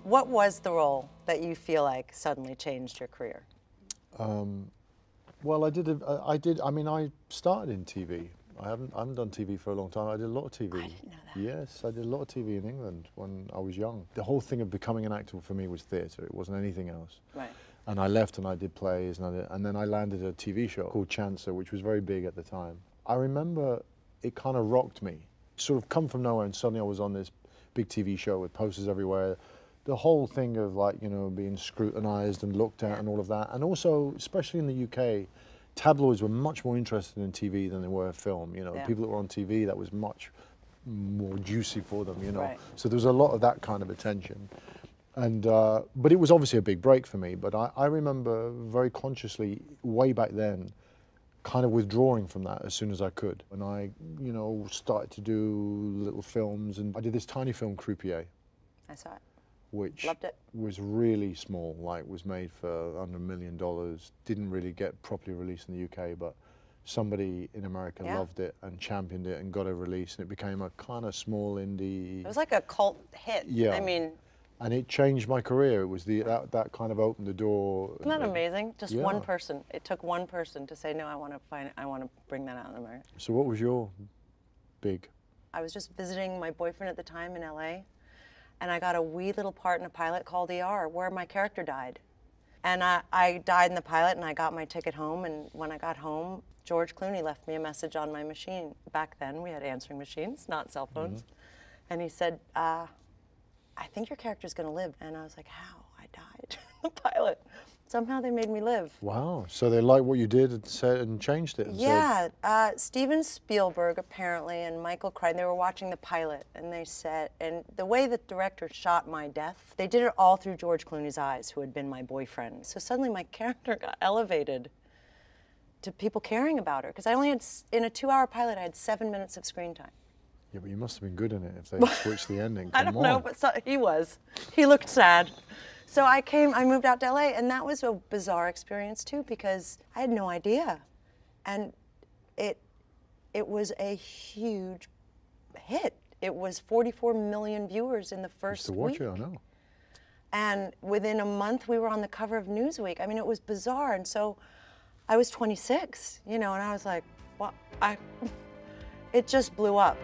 What was the role that you feel like suddenly changed your career? Well, I mean, I started in TV. I haven't done TV for a long time. I did a lot of TV. I didn't know that. Yes, I did a lot of TV in England when I was young. The whole thing of becoming an actor for me was theatre. It wasn't anything else. Right. And I left and I did plays, and then I landed a TV show called Chancer, which was very big at the time. I remember it kind of rocked me. Sort of come from nowhere, and suddenly I was on this big TV show with posters everywhere. The whole thing of, like, you know, being scrutinised and looked at and all of that. And also, especially in the UK, tabloids were much more interested in TV than they were film. You know, people that were on TV, that was much more juicy for them, you know. Right. So there was a lot of that kind of attention. And, but it was obviously a big break for me. But I remember very consciously, way back then, kind of withdrawing from that as soon as I could. And I, you know, started to do little films. And I did this tiny film, Croupier. I saw it. Which Loved it. was really small, like was made for under $1 million, didn't really get properly released in the UK, but somebody in America loved it and championed it and got a release, and it became a kind of small indie. It was like a cult hit. Yeah. I mean. And it changed my career. It was that kind of opened the door. Isn't that amazing? Just yeah. one person. It took one person to say, no, I want to bring that out in America. So what was your big? I was just visiting my boyfriend at the time in LA. And I got a wee little part in a pilot called ER, where my character died. And I died in the pilot, and I got my ticket home, and when I got home, George Clooney left me a message on my machine. Back then, we had answering machines, not cell phones. And he said, I think your character's gonna live. And I was like, how? I died in the pilot. Somehow they made me live. Wow, so they liked what you did and said and changed it. And yeah, Steven Spielberg apparently and Michael Crichton, they were watching the pilot, and they said, and the way the director shot my death, they did it all through George Clooney's eyes, who had been my boyfriend. So suddenly my character got elevated to people caring about her, because I only had, in a 2-hour pilot, I had 7 minutes of screen time. Yeah, but you must have been good in it if they switched the ending. I don't know, but he was. He looked sad. So I moved out to LA, and that was a bizarre experience too, because I had no idea. And it was a huge hit. It was 44 million viewers in the first week. I used to watch it, I know. And within a month, we were on the cover of Newsweek. I mean, it was bizarre. And so I was 26, you know, and I was like, well, it just blew up.